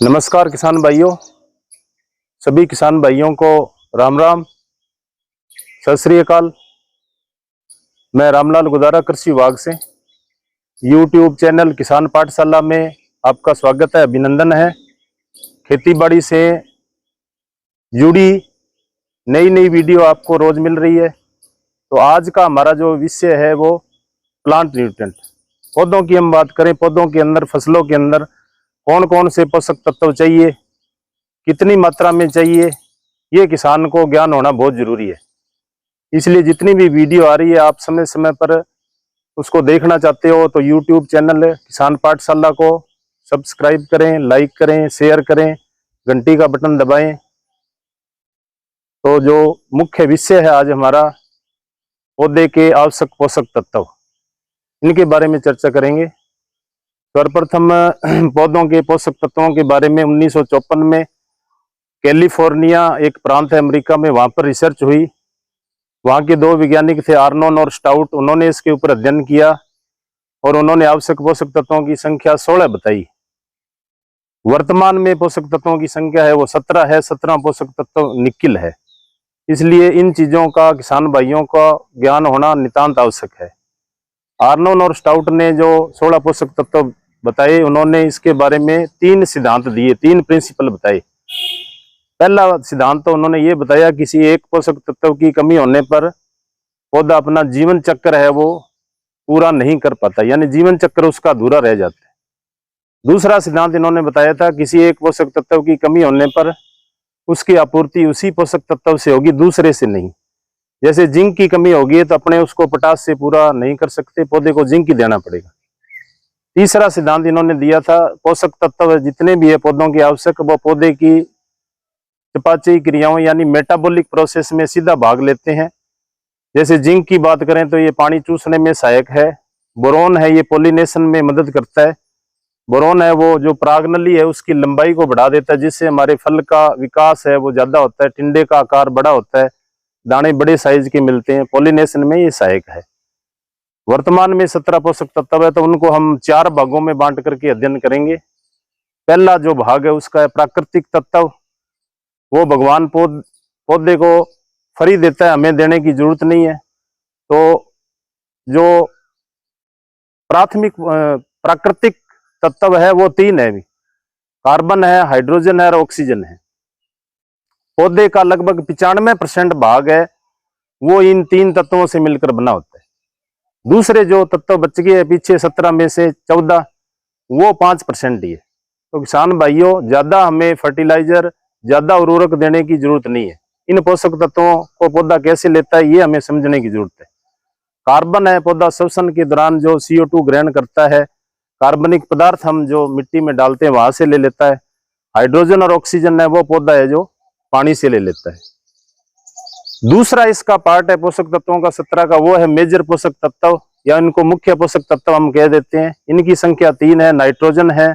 नमस्कार किसान भाइयों, सभी किसान भाइयों को राम राम, सत श्री अकाल। मैं रामलाल गुदारा कृषि विभाग से यूट्यूब चैनल किसान पाठशाला में आपका स्वागत है, अभिनंदन है। खेतीबाड़ी से जुड़ी नई नई वीडियो आपको रोज मिल रही है। तो आज का हमारा जो विषय है वो प्लांट न्यूट्रिएंट। पौधों की हम बात करें, पौधों के अंदर, फसलों के अंदर कौन कौन से पोषक तत्व चाहिए, कितनी मात्रा में चाहिए, ये किसान को ज्ञान होना बहुत जरूरी है। इसलिए जितनी भी वीडियो आ रही है आप समय समय पर उसको देखना चाहते हो तो यूट्यूब चैनल किसान पाठशाला को सब्सक्राइब करें, लाइक करें, शेयर करें, घंटी का बटन दबाएं। तो जो मुख्य विषय है आज हमारा, पौधे के आवश्यक पोषक तत्व, इनके बारे में चर्चा करेंगे। सर्वप्रथम पौधों के पोषक तत्वों के बारे में 1954 में कैलिफोर्निया एक प्रांत है अमेरिका में, वहां पर रिसर्च हुई। वहां के दो वैज्ञानिक थे, आर्नोन और स्टाउट। उन्होंने इसके ऊपर अध्ययन किया और उन्होंने आवश्यक पोषक तत्वों की संख्या 16 बताई। वर्तमान में पोषक तत्वों की संख्या है वो 17 है। 17 पोषक तत्व निकिल है। इसलिए इन चीजों का किसान भाइयों का ज्ञान होना नितांत आवश्यक है। आर्नोन और स्टाउट ने जो 16 पोषक तत्व बताए, उन्होंने इसके बारे में 3 सिद्धांत दिए, 3 प्रिंसिपल बताए। पहला सिद्धांत तो उन्होंने ये बताया, किसी एक पोषक तत्व की कमी होने पर पौधा अपना जीवन चक्र है वो पूरा नहीं कर पाता, यानी जीवन चक्र उसका अधूरा रह जाता है। दूसरा सिद्धांत इन्होंने बताया था, किसी एक पोषक तत्व की कमी होने पर उसकी आपूर्ति उसी पोषक तत्व से होगी, दूसरे से नहीं। जैसे जिंक की कमी होगी तो अपने उसको पोटाश से पूरा नहीं कर सकते, पौधे को जिंक ही देना पड़ेगा। तीसरा सिद्धांत इन्होंने दिया था, पोषक तत्व जितने भी है पौधों की आवश्यक, वो पौधे की चयापचयी क्रियाओं यानी मेटाबॉलिक प्रोसेस में सीधा भाग लेते हैं। जैसे जिंक की बात करें तो ये पानी चूसने में सहायक है। बोरोन है, ये पोलिनेशन में मदद करता है। बोरोन है वो जो परागनली है उसकी लंबाई को बढ़ा देता है, जिससे हमारे फल का विकास है वो ज्यादा होता है, टिंडे का आकार बड़ा होता है, दाने बड़े साइज के मिलते हैं। पोलिनेशन में ये सहायक है। वर्तमान में 17 पोषक तत्व है, तो उनको हम 4 भागों में बांट करके अध्ययन करेंगे। पहला जो भाग है उसका है प्राकृतिक तत्व। वो भगवान पौधे को फ्री देता है, हमें देने की जरूरत नहीं है। तो जो प्राथमिक प्राकृतिक तत्व है वो 3 है, कार्बन है, हाइड्रोजन है और ऑक्सीजन है। पौधे का लगभग 95% भाग है वो इन 3 तत्वों से मिलकर बना होता है। दूसरे जो तत्व बच गए पीछे 17 में से 14, वो 5% ही है। तो किसान भाइयों, ज्यादा हमें फर्टिलाइजर, ज्यादा उर्वरक देने की जरूरत नहीं है। इन पोषक तत्वों को पौधा कैसे लेता है ये हमें समझने की जरूरत है। कार्बन है, पौधा श्वसन के दौरान जो CO2 ग्रहण करता है, कार्बनिक पदार्थ हम जो मिट्टी में डालते हैं वहां से ले लेता है। हाइड्रोजन और ऑक्सीजन है वो पौधा है जो पानी से ले लेता है। दूसरा इसका पार्ट है पोषक तत्वों का 17 का, वो है मेजर पोषक तत्व, या इनको मुख्य पोषक तत्व हम कह देते हैं। इनकी संख्या 3 है, नाइट्रोजन है,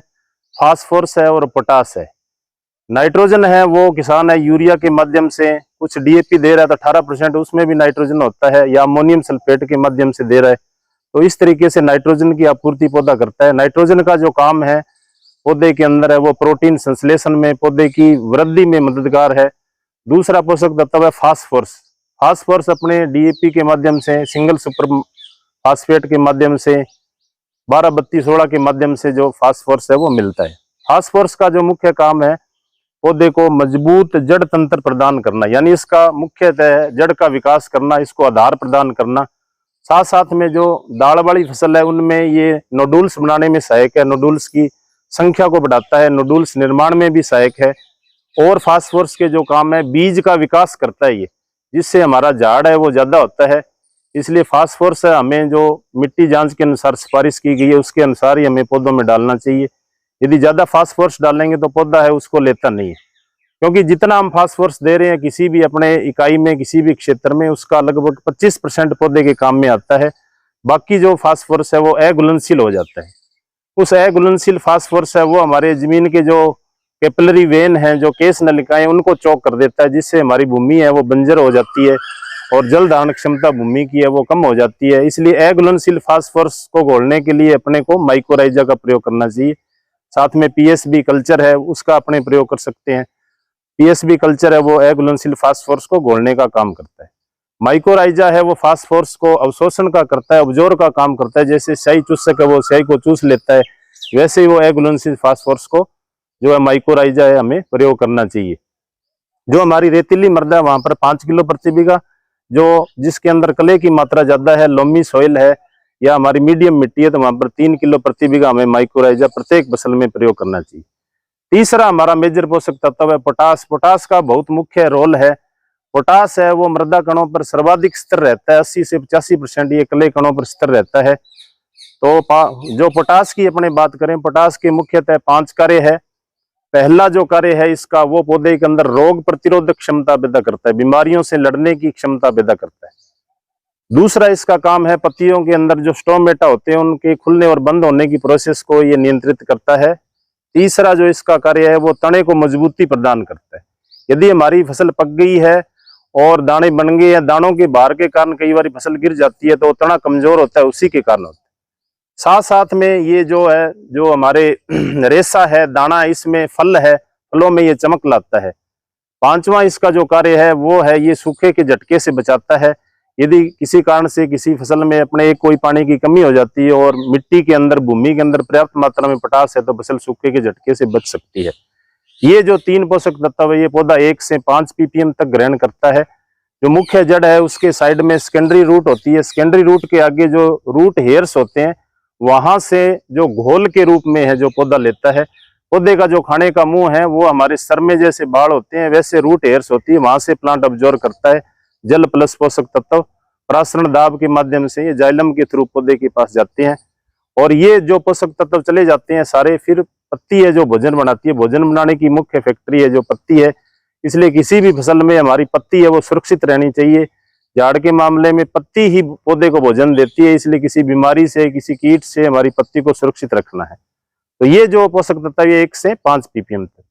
फास्फोरस है और पोटास है। नाइट्रोजन है वो किसान है यूरिया के माध्यम से, कुछ DAP दे रहा है तो 18% उसमें भी नाइट्रोजन होता है, या अमोनियम सल्फेट के माध्यम से दे रहा है। तो इस तरीके से नाइट्रोजन की आपूर्ति पौधा करता है। नाइट्रोजन का जो काम है पौधे के अंदर है वो प्रोटीन संश्लेषण में, पौधे की वृद्धि में मददगार है। दूसरा पोषक तत्व है फास्फोरस। फास्फोरस अपने DAP के माध्यम से, सिंगल सुपर फास्फेट के माध्यम से, 12-32-16 के माध्यम से जो फास्फोरस है वो मिलता है। फास्फोरस का जो मुख्य काम है पौधे को मजबूत जड़ तंत्र प्रदान करना, यानी इसका मुख्यतः है जड़ का विकास करना, इसको आधार प्रदान करना। साथ साथ में जो दाल वाली फसल है उनमें ये नोडुल्स बनाने में सहायक है, नोडुल्स की संख्या को बढ़ाता है, नोडुल्स निर्माण में भी सहायक है। और फास्फोरस के जो काम है, बीज का विकास करता है ये, जिससे हमारा झाड़ है वो ज्यादा होता है। इसलिए फास्फोरस हमें जो मिट्टी जांच के अनुसार सिफारिश की गई है उसके अनुसार ही हमें पौधों में डालना चाहिए। यदि ज्यादा फास्फोरस डालेंगे तो पौधा है उसको लेता नहीं है, क्योंकि जितना हम फास्फोरस दे रहे हैं किसी भी अपने इकाई में, किसी भी क्षेत्र में, उसका लगभग 25% पौधे के काम में आता है। बाकी जो फास्फोरस है वो अघुलनशील हो जाता है। उस अघुलनशील फास्फोरस है वो हमारे जमीन के जो कैपिलरी वेन है, जो केश नलिकाएं, उनको चौक कर देता है, जिससे हमारी भूमि है वो बंजर हो जाती है और जल धारण क्षमता भूमि की है वो कम हो जाती है। इसलिए अघुलनशील फास्फोरस को घोलने के लिए अपने को माइक्रोराइजा का प्रयोग करना चाहिए। साथ में पीएसबी कल्चर है उसका अपने प्रयोग कर सकते हैं। पीएसबी कल्चर है वो अघुलनशील फास्फोरस को घोलने का काम करता है। माइकोराइजा है वो फास्फोरस को अवशोषण का करता है, अब्जॉर्ब का काम करता है। जैसे स्याही चूसक है वो स्याही को चूस लेता है, वैसे ही वो अघुलनशील फास्फोरस को जो है माइकोराइजा है हमें प्रयोग करना चाहिए। जो हमारी रेतीली मृदा है वहां पर 5 किलो प्रति बीघा, जो जिसके अंदर कले की मात्रा ज्यादा है, लोमी सॉइल है या हमारी मीडियम मिट्टी है, तो वहां पर 3 किलो प्रति बीघा हमें माइक्रोराइजा प्रत्येक फसल में प्रयोग करना चाहिए। तीसरा हमारा मेजर पोषक तत्व है पोटास। पोटास का बहुत मुख्य रोल है। पोटास है वो मृदा कणों पर सर्वाधिक स्थिर रहता है, 80 से 85% ये कले कणों पर स्थिर रहता है। तो जो पोटास की अपने बात करें, पोटास के मुख्यतः 5 कार्य है। पहला जो कार्य है इसका, वो पौधे के अंदर रोग प्रतिरोधक क्षमता पैदा करता है, बीमारियों से लड़ने की क्षमता पैदा करता है। दूसरा इसका काम है पत्तियों के अंदर जो स्टोमेटा होते हैं उनके खुलने और बंद होने की प्रोसेस को ये नियंत्रित करता है। तीसरा जो इसका कार्य है वो तने को मजबूती प्रदान करता है। यदि हमारी फसल पक गई है और दाने बन गए या दानों के भार के कारण कई बार फसल गिर जाती है तो तना कमजोर होता है, उसी के कारण होता है। साथ साथ में ये जो है, जो हमारे रेशा है, दाना, इसमें फल है, फलों में ये चमक लाता है। पांचवा इसका जो कार्य है वो है ये सूखे के झटके से बचाता है। यदि किसी कारण से किसी फसल में अपने कोई पानी की कमी हो जाती है और मिट्टी के अंदर, भूमि के अंदर पर्याप्त मात्रा में पोटास है तो फसल सूखे के झटके से बच सकती है। ये जो 3 पोषक तत्व है ये पौधा 1 से 5 ppm तक ग्रहण करता है। जो मुख्य जड़ है उसके साइड में सेकेंडरी रूट होती है। सेकेंडरी रूट के आगे जो रूट हेयर्स होते हैं वहां से जो घोल के रूप में है जो पौधा लेता है। पौधे का जो खाने का मुंह है वो हमारे सर में जैसे बाल होते हैं वैसे रूट हेयर्स होती है, वहां से प्लांट अब्जॉर्ब करता है जल प्लस पोषक तत्व। परासरण दाब के माध्यम से ये जाइलम के थ्रू पौधे के पास जाते हैं और ये जो पोषक तत्व चले जाते हैं सारे, फिर पत्ती है जो भोजन बनाती है, भोजन बनाने की मुख्य फैक्ट्री है जो पत्ती है। इसलिए किसी भी फसल में हमारी पत्ती है वो सुरक्षित रहनी चाहिए। झाड़ के मामले में पत्ती ही पौधे को भोजन देती है, इसलिए किसी बीमारी से, किसी कीट से हमारी पत्ती को सुरक्षित रखना है। तो ये जो पोषक तत्व है 1 से 5 ppm तक।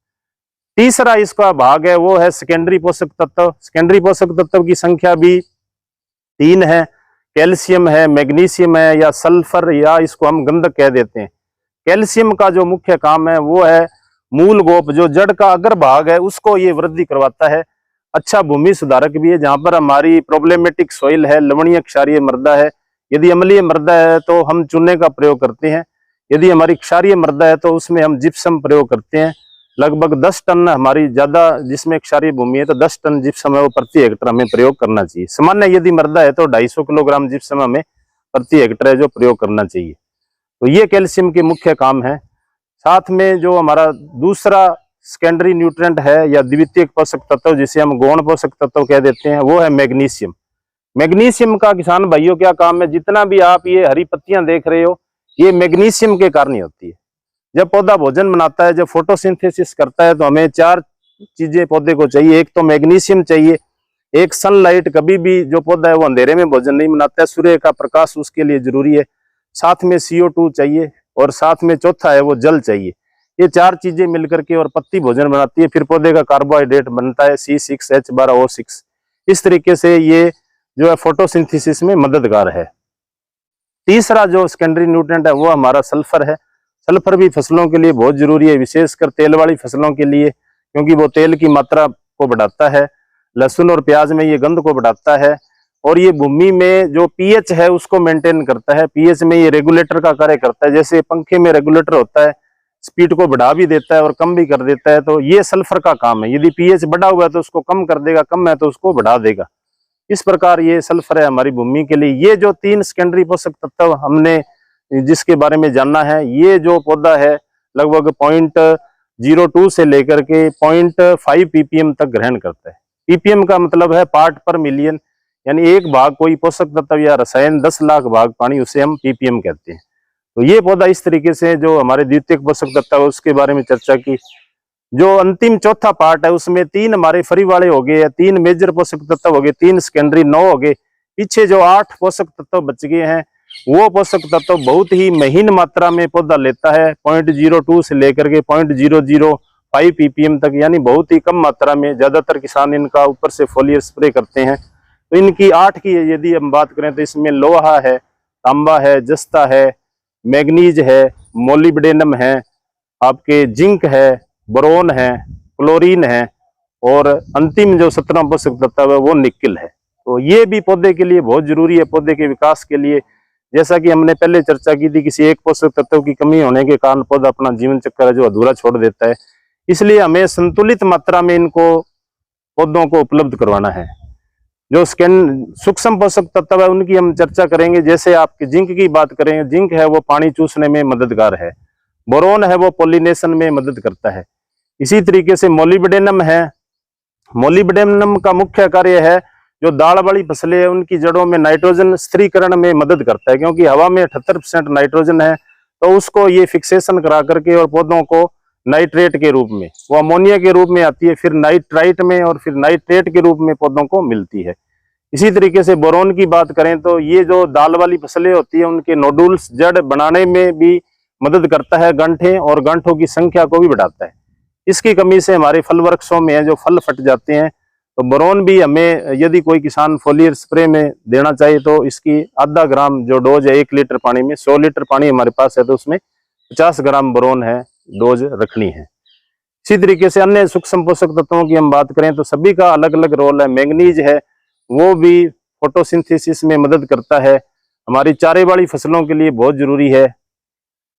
तीसरा इसका भाग है वो है सेकेंडरी पोषक तत्व। सेकेंडरी पोषक तत्व की संख्या भी 3 है। कैल्शियम है, मैग्नीशियम है या सल्फर, या इसको हम गंधक कह देते हैं। कैल्शियम का जो मुख्य काम है वो है मूल गोप, जो जड़ का अग्र भाग है उसको ये वृद्धि करवाता है। अच्छा भूमि सुधारक भी है। जहां पर हमारी प्रॉब्लमेटिक सॉइल है, लवणीय क्षारीय मृदा है, यदि अम्लीय मृदा है तो हम चूने का प्रयोग करते हैं। यदि हमारी क्षारीय मृदा है तो उसमें हम जिप्सम प्रयोग करते हैं। लगभग 10 टन हमारी ज्यादा जिसमें क्षारीय भूमि है तो 10 टन जिप्सम है वो प्रति हेक्टर हमें प्रयोग करना चाहिए। सामान्य यदि मृदा है तो 250 किलोग्राम जिप्सम हमें प्रति हेक्टर है जो प्रयोग करना चाहिए। तो ये कैल्शियम के मुख्य काम है। साथ में जो हमारा दूसरा सेकेंडरी न्यूट्रिएंट है या द्वितीयक पोषक तत्व जिसे हम गौण पोषक तत्व कह देते हैं वो है मैग्नीशियम। मैग्नीशियम का किसान भाइयों क्या काम है, जितना भी आप ये हरी पत्तियां देख रहे हो ये मैग्नीशियम के कारण ही होती है। जब पौधा भोजन बनाता है, जब फोटोसिंथेसिस करता है तो हमें 4 चीजें पौधे को चाहिए। एक तो मैग्नीशियम चाहिए, एक सनलाइट, कभी भी जो पौधा है वो अंधेरे में भोजन नहीं बनाता है, सूर्य का प्रकाश उसके लिए जरूरी है। साथ में CO2 चाहिए और साथ में चौथा है वो जल चाहिए। ये 4 चीजें मिलकर के और पत्ती भोजन बनाती है। फिर पौधे का कार्बोहाइड्रेट बनता है C6H12O6। इस तरीके से ये जो है फोटोसिंथेसिस में मददगार है। तीसरा जो सेकेंडरी न्यूट्रिएंट है वो हमारा सल्फर है। सल्फर भी फसलों के लिए बहुत जरूरी है, विशेषकर तेल वाली फसलों के लिए, क्योंकि वो तेल की मात्रा को बढ़ाता है। लहसुन और प्याज में ये गंध को बढ़ाता है और ये भूमि में जो पीएच है उसको मेंटेन करता है। पीएच में ये रेगुलेटर का कार्य करता है। जैसे पंखे में रेगुलेटर होता है, स्पीड को बढ़ा भी देता है और कम भी कर देता है, तो ये सल्फर का काम है। यदि पीएच बढ़ा हुआ है तो उसको कम कर देगा, कम है तो उसको बढ़ा देगा। इस प्रकार ये सल्फर है हमारी भूमि के लिए। ये जो 3 सेकेंडरी पोषक तत्व हमने जिसके बारे में जानना है, ये जो पौधा है लगभग 0.02 से लेकर के 0.5 ppm तक ग्रहण करता है। ppm का मतलब है पार्ट पर मिलियन, यानी एक भाग कोई पोषक तत्व या रसायन 10 लाख भाग पानी, उसे हम ppm कहते हैं। तो ये पौधा इस तरीके से जो हमारे द्वितीयक पोषक तत्व है उसके बारे में चर्चा की। जो अंतिम चौथा पार्ट है उसमें 3 हमारे फरी वाले हो गए, 3 मेजर पोषक तत्व हो गए, 3 सेकेंडरी 9 हो गए। पीछे जो 8 पोषक तत्व बच गए हैं वो पोषक तत्व बहुत ही महीन मात्रा में पौधा लेता है, 0.02 से लेकर के 0.005 ppm तक, यानी बहुत ही कम मात्रा में। ज्यादातर किसान इनका ऊपर से फोलियर स्प्रे करते हैं। तो इनकी 8 की यदि हम बात करें तो इसमें लोहा है, तांबा है, जस्ता है, मैग्नीज है, मोलिब्डेनम है, आपके जिंक है, बोरोन है, क्लोरीन है और अंतिम जो 17वां पोषक तत्व है वो निकेल है। तो ये भी पौधे के लिए बहुत जरूरी है, पौधे के विकास के लिए। जैसा कि हमने पहले चर्चा की थी, किसी एक पोषक तत्व की कमी होने के कारण पौधा अपना जीवन चक्र है जो अधूरा छोड़ देता है। इसलिए हमें संतुलित मात्रा में इनको पौधों को उपलब्ध करवाना है। जो सूक्ष्म पोषक तत्व है उनकी हम चर्चा करेंगे। जैसे आपकी जिंक की बात करें, जिंक है वो पानी चूसने में मददगार है, बोरोन है वो पोलिनेशन में मदद करता है। इसी तरीके से मोलिब्डेनम है, मोलिब्डेनम का मुख्य कार्य है जो दाल वाली फसलें है उनकी जड़ों में नाइट्रोजन स्थिरीकरण में मदद करता है, क्योंकि हवा में 78% नाइट्रोजन है, तो उसको ये फिक्सेशन करा करके और पौधों को नाइट्रेट के रूप में, वो अमोनिया के रूप में आती है, फिर नाइट्राइट में और फिर नाइट्रेट के रूप में पौधों को मिलती है। इसी तरीके से बोरोन की बात करें तो ये जो दाल वाली फसलें होती है उनके नोडुल्स जड़ बनाने में भी मदद करता है, गांठें और गांठों की संख्या को भी बढ़ाता है। इसकी कमी से हमारे फल वृक्षों में है जो फल फट जाते हैं। तो बोरोन भी हमें, यदि कोई किसान फोलियर स्प्रे में देना चाहिए तो इसकी आधा ग्राम जो डोज है 1 लीटर पानी में, 100 लीटर पानी हमारे पास है तो उसमें 50 ग्राम बोरोन है डोज रखनी है। इसी तरीके से अन्य सूक्ष्म पोषक तत्वों की हम बात करें तो सभी का अलग अलग रोल है। मैंगनीज है वो भी फोटोसिंथेसिस में मदद करता है, हमारी चारे वाली फसलों के लिए बहुत जरूरी है।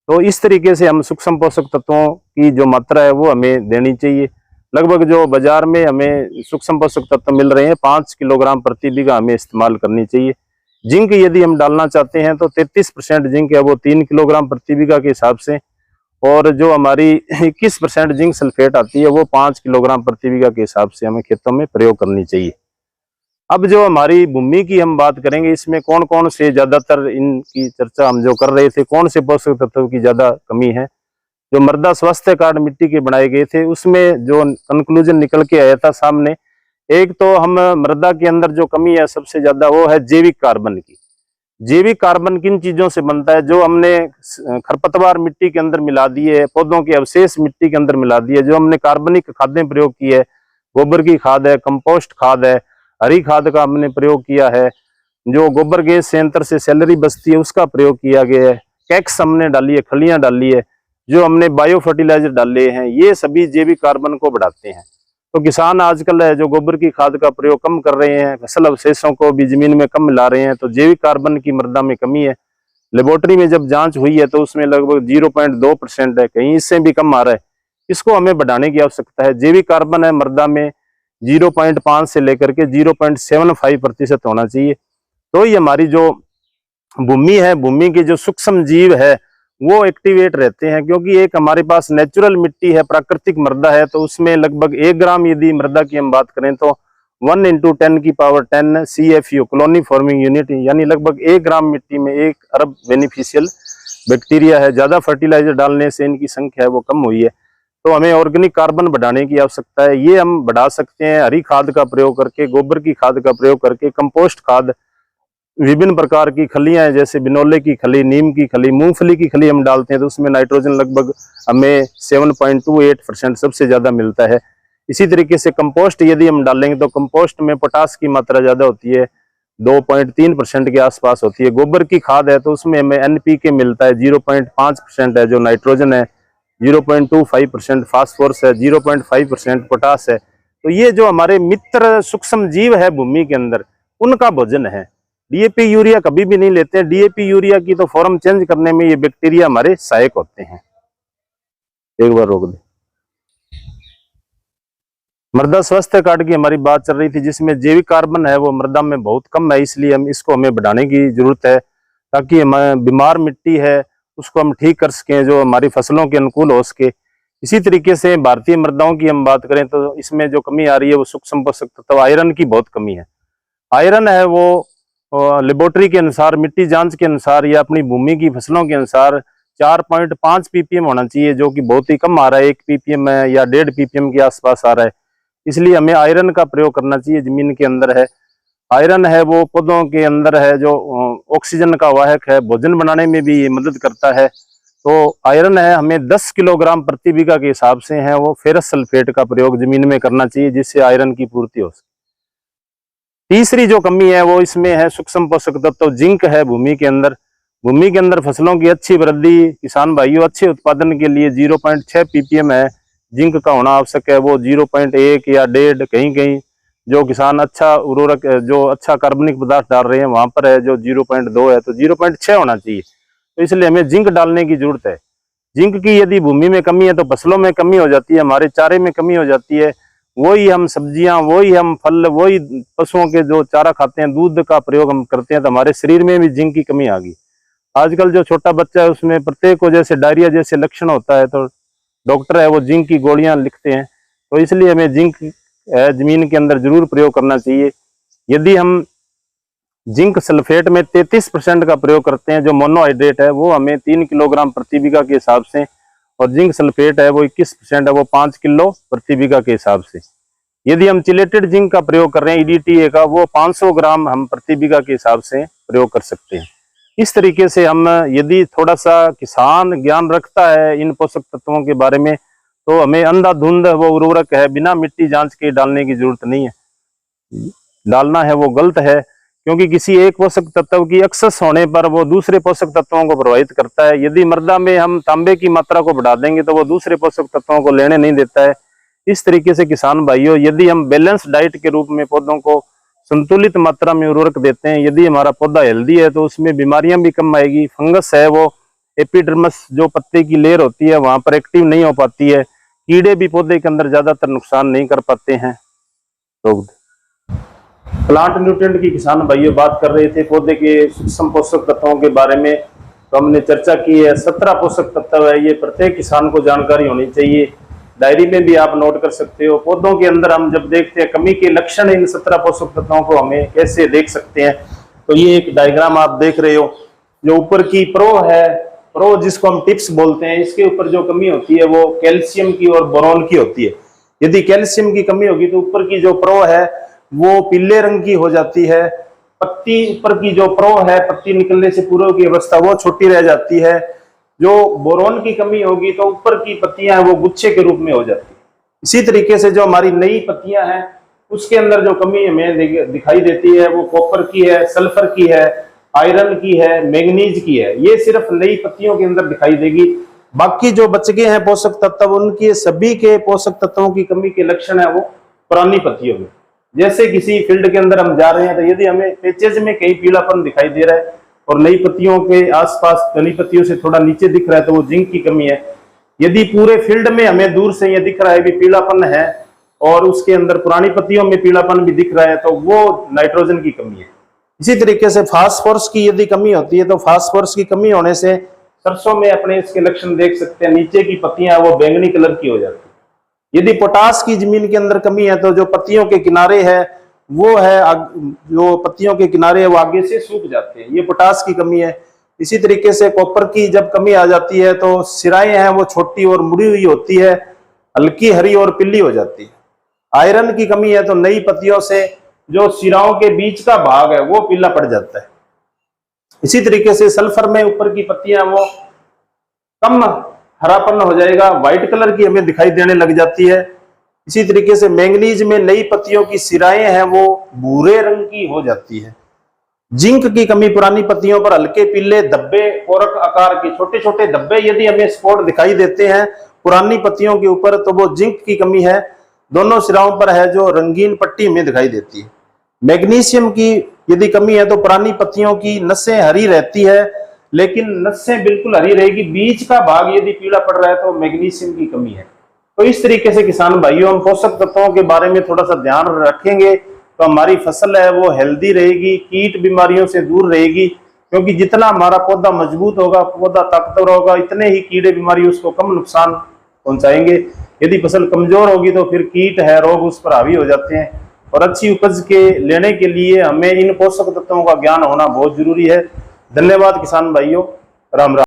तो इस तरीके से हम सूक्ष्म पोषक तत्वों की जो मात्रा है वो हमें देनी चाहिए। लगभग जो बाजार में हमें सूक्ष्म पोषक तत्व मिल रहे हैं 5 किलोग्राम प्रति बीघा हमें इस्तेमाल करनी चाहिए। जिंक यदि हम डालना चाहते हैं तो 33% जिंक है वो 3 किलोग्राम प्रति बीघा के हिसाब से, और जो हमारी 21% जिंक सल्फेट आती है वो 5 किलोग्राम प्रति बीघा के हिसाब से हमें खेतों में प्रयोग करनी चाहिए। अब जो हमारी भूमि की हम बात करेंगे, इसमें कौन कौन से, ज्यादातर इनकी चर्चा हम जो कर रहे थे, कौन से पोषक तत्व की ज्यादा कमी है। जो मृदा स्वास्थ्य कार्ड मिट्टी के बनाए गए थे उसमें जो कंक्लूजन निकल के आया था सामने, एक तो हम मृदा के अंदर जो कमी है सबसे ज्यादा वो है जैविक कार्बन की। जैविक कार्बन किन चीजों से बनता है? जो हमने खरपतवार मिट्टी के अंदर मिला दिए, पौधों के अवशेष मिट्टी के अंदर मिला दिए, जो हमने कार्बनिक खादें प्रयोग की है, गोबर की खाद है, कंपोस्ट खाद है, हरी खाद का हमने प्रयोग किया है, जो गोबर गैस संयंत्र से सैलरी बचती है उसका प्रयोग किया गया है, कैक्स हमने डाली है, खलियां डाली है, जो हमने बायो फर्टिलाइजर डाले हैं, ये सभी जैविक कार्बन को बढ़ाते हैं। तो किसान आजकल है जो गोबर की खाद का प्रयोग कम कर रहे हैं, फसल अवशेषों को भी जमीन में कम मिला रहे हैं, तो जैविक कार्बन की मृदा में कमी है। लेबोरेटरी में जब जांच हुई है तो उसमें लगभग 0.2% है, कहीं इससे भी कम आ रहा है। इसको हमें बढ़ाने की आवश्यकता है। जैविक कार्बन है मृदा में 0.5 से लेकर के 0.75% होना चाहिए। तो ये हमारी जो भूमि है, भूमि के जो सूक्ष्म जीव है वो एक्टिवेट रहते हैं, क्योंकि एक हमारे पास नेचुरल मिट्टी है, प्राकृतिक मृदा है, तो उसमें लगभग 1 ग्राम यदि मृदा की हम बात करें तो 1 × 10⁻10 CFU कॉलोनी फॉर्मिंग यूनिट, यानी लगभग 1 ग्राम मिट्टी में 1 अरब बेनिफिशियल बैक्टीरिया है। ज्यादा फर्टिलाइजर डालने से इनकी संख्या है वो कम हुई है। तो हमें ऑर्गेनिक कार्बन बढ़ाने की आवश्यकता है। ये हम बढ़ा सकते हैं हरी खाद का प्रयोग करके, गोबर की खाद का प्रयोग करके, कंपोस्ट खाद, विभिन्न प्रकार की खलियां हैं जैसे बिनोले की खली, नीम की खली, मूंगफली की खली हम डालते हैं तो उसमें नाइट्रोजन लगभग हमें 7.28% सबसे ज्यादा मिलता है। इसी तरीके से कंपोस्ट यदि हम डालेंगे तो कंपोस्ट में पोटास की मात्रा ज्यादा होती है, 2.3% के आसपास होती है। गोबर की खाद है तो उसमें हमें NPK मिलता है, 0.5% है जो नाइट्रोजन है, 0.25% फास्फोरस है, 0.5% पोटास है। तो ये जो हमारे मित्र सूक्ष्म जीव है भूमि के अंदर, उनका भोजन है। DAP यूरिया कभी भी नहीं लेते हैं। DAP यूरिया की तो फॉर्म चेंज करने में ये बैक्टीरिया हमारे सहायक होते हैं। एक बार रोक दे। मृदा स्वास्थ्य कार्ड की हमारी बात चल रही थी, जिसमें जैविक कार्बन है वो मृदा में बहुत कम है, इसलिए हमें बढ़ाने की जरूरत है ताकि हमारे बीमार मिट्टी है उसको हम ठीक कर सकें, जो हमारी फसलों के अनुकूल हो सके। इसी तरीके से भारतीय मृदाओं की हम बात करें तो इसमें जो कमी आ रही है वो सूक्ष्म पोषक तत्व आयरन की बहुत कमी है। आयरन है वो लेबोरेटरी के अनुसार, मिट्टी जांच के अनुसार या अपनी भूमि की फसलों के अनुसार 4.5 ppm होना चाहिए, जो कि बहुत ही कम आ रहा है। 1 ppm है या 1.5 ppm के आसपास आ रहा है। इसलिए हमें आयरन का प्रयोग करना चाहिए। जमीन के अंदर है आयरन है वो पौधों के अंदर है जो ऑक्सीजन का वाहक है, भोजन बनाने में भी ये मदद करता है। तो आयरन है हमें 10 किलोग्राम प्रति बीघा के हिसाब से है वो फेरस सल्फेट का प्रयोग जमीन में करना चाहिए, जिससे आयरन की पूर्ति हो सके। तीसरी जो कमी है वो इसमें है सूक्ष्म पोषक तत्व जिंक है भूमि के अंदर, भूमि के अंदर फसलों की अच्छी वृद्धि, किसान भाइयों अच्छे उत्पादन के लिए 0.6 ppm है जिंक का होना आवश्यक है। वो 0.1 या 1.5 कहीं कहीं जो किसान अच्छा उर्वरक जो अच्छा कार्बनिक पदार्थ डाल रहे हैं वहां पर है जो 0.2 है, तो 0.6 होना चाहिए। तो इसलिए हमें जिंक डालने की जरूरत है। जिंक की यदि भूमि में कमी है तो फसलों में कमी हो जाती है, हमारे चारे में कमी हो जाती है। वही हम सब्जियां, वही हम फल, वही पशुओं के जो चारा खाते हैं, दूध का प्रयोग हम करते हैं, तो हमारे शरीर में भी जिंक की कमी आ गई। आजकल जो छोटा बच्चा है उसमें प्रत्येक को जैसे डायरिया जैसे लक्षण होता है तो डॉक्टर है वो जिंक की गोलियां लिखते हैं। तो इसलिए हमें जिंक जमीन के अंदर जरूर प्रयोग करना चाहिए। यदि हम जिंक सल्फेट में 33% का प्रयोग करते हैं, जो मोनोहाइड्रेट है वो हमें 3 किलोग्राम प्रति बीघा के हिसाब से, और जिंक सल्फेट है वो 21% है, वो 5 किलो प्रति बीघा के हिसाब से। यदि हम चिलेटेड जिंक का प्रयोग कर रहे हैं EDTA का, वो 500 ग्राम हम प्रति बीघा के हिसाब से प्रयोग कर सकते हैं। इस तरीके से हम यदि थोड़ा सा किसान ज्ञान रखता है इन पोषक तत्वों के बारे में, तो हमें अंधाधुंध वो उर्वरक है बिना मिट्टी जांच के डालने की जरूरत नहीं है। डालना है वो गलत है, क्योंकि किसी एक पोषक तत्व की एक्सेस होने पर वो दूसरे पोषक तत्वों को प्रभावित करता है। यदि मृदा में हम तांबे की मात्रा को बढ़ा देंगे तो वो दूसरे पोषक तत्वों को लेने नहीं देता है। इस तरीके से किसान भाइयों, यदि हम बैलेंस डाइट के रूप में पौधों को संतुलित मात्रा में उर्वरक देते हैं, यदि हमारा पौधा हेल्दी है तो उसमें बीमारियां भी कम आएगी। फंगस है वो एपिडर्मिस जो पत्ते की लेयर होती है वहां पर एक्टिव नहीं हो पाती है। कीड़े भी पौधे के अंदर ज्यादातर नुकसान नहीं कर पाते हैं। तो प्लांट न्यूट्रिएंट की किसान भाइयों बात कर रहे थे पौधे के सूक्ष्म पोषक तत्वों के बारे में, तो हमने चर्चा की है 17 पोषक तत्व है, ये प्रत्येक किसान को जानकारी होनी चाहिए। डायरी में भी आप नोट कर सकते हो। पौधों के अंदर हम जब देखते हैं कमी के लक्षण इन 17 पोषक तत्वों को हमें कैसे देख सकते हैं, तो ये एक डायग्राम आप देख रहे हो। जो ऊपर की प्रो है, प्रो जिसको हम टिप्स बोलते हैं, इसके ऊपर जो कमी होती है वो कैल्शियम की और बोरॉन की होती है। यदि कैल्शियम की कमी होगी तो ऊपर की जो प्रो है वो पीले रंग की हो जाती है। पत्ती ऊपर की जो प्रो है, पत्ती निकलने से पूर्व की अवस्था, वो छोटी रह जाती है। जो बोरोन की कमी होगी तो ऊपर की पत्तियां हैं वो गुच्छे के रूप में हो जाती है। इसी तरीके से जो हमारी नई पत्तियां हैं उसके अंदर जो कमी हमें दिखाई देती है वो कॉपर की है, सल्फर की है, आयरन की है, मैंगनीज की है। ये सिर्फ नई पत्तियों के अंदर दिखाई देगी। बाकी जो बच गए हैं पोषक तत्व, उनके सभी के पोषक तत्वों की कमी के लक्षण है वो पुरानी पत्तियों में। जैसे किसी फील्ड के अंदर हम जा रहे हैं तो यदि हमें पेचेज में कहीं पीलापन दिखाई दे रहा है और नई पत्तियों के आसपास घनी पत्तियों से थोड़ा नीचे दिख रहा है तो वो जिंक की कमी है। यदि पूरे फील्ड में हमें दूर से ये दिख रहा है भी पीलापन है और उसके अंदर पुरानी पत्तियों में पीलापन भी दिख रहा है तो वो नाइट्रोजन की कमी है। इसी तरीके से फास्फोरस की यदि कमी होती है तो फास्फोरस की कमी होने से सरसों में अपने इसके लक्षण देख सकते हैं, नीचे की पत्तियां वो बैंगनी कलर की हो जाती है। यदि पोटास की जमीन के अंदर कमी है तो जो पत्तियों के किनारे है वो है, जो पत्तियों के किनारे है वो आगे से सूख जाते हैं, ये पोटास की कमी है। इसी तरीके से कॉपर की जब कमी आ जाती है तो सिराएं हैं वो छोटी और मुड़ी हुई होती है, हल्की हरी और पीली हो जाती है। आयरन की कमी है तो नई पत्तियों से जो सिराओं के बीच का भाग है वो पीला पड़ जाता है। इसी तरीके से सल्फर में ऊपर की पत्तियां वो कम हरापन हो जाएगा, व्हाइट कलर की हमें दिखाई देने लग जाती है। इसी तरीके से मैंगनीज में नई पत्तियों की सिराएं हैं वो भूरे रंग की हो जाती है। जिंक की कमी पुरानी पत्तियों पर हल्के पीले धब्बे, कोरक आकार के छोटे छोटे धब्बे यदि हमें स्पॉट दिखाई देते हैं पुरानी पत्तियों के ऊपर तो वो जिंक की कमी है। दोनों सिराओं पर है जो रंगीन पट्टी हमें दिखाई देती है। मैग्नीशियम की यदि कमी है तो पुरानी पत्तियों की नसें हरी रहती है लेकिन नसें बिल्कुल हरी रहेगी, बीच का भाग यदि पीला पड़ रहा है तो मैग्नीशियम की कमी है। तो इस तरीके से किसान भाइयों हम पोषक तत्वों के बारे में थोड़ा सा ध्यान रखेंगे तो हमारी फसल है वो हेल्दी रहेगी, कीट बीमारियों से दूर रहेगी। क्योंकि जितना हमारा पौधा मजबूत होगा, पौधा ताकतवर होगा, इतने ही कीड़े बीमारी उसको कम नुकसान पहुंचाएंगे। यदि फसल कमजोर होगी तो फिर कीट है, रोग उस पर हावी हो जाते हैं। और अच्छी उपज के लेने के लिए हमें इन पोषक तत्वों का ज्ञान होना बहुत जरूरी है। धन्यवाद किसान भाइयों, राम राम।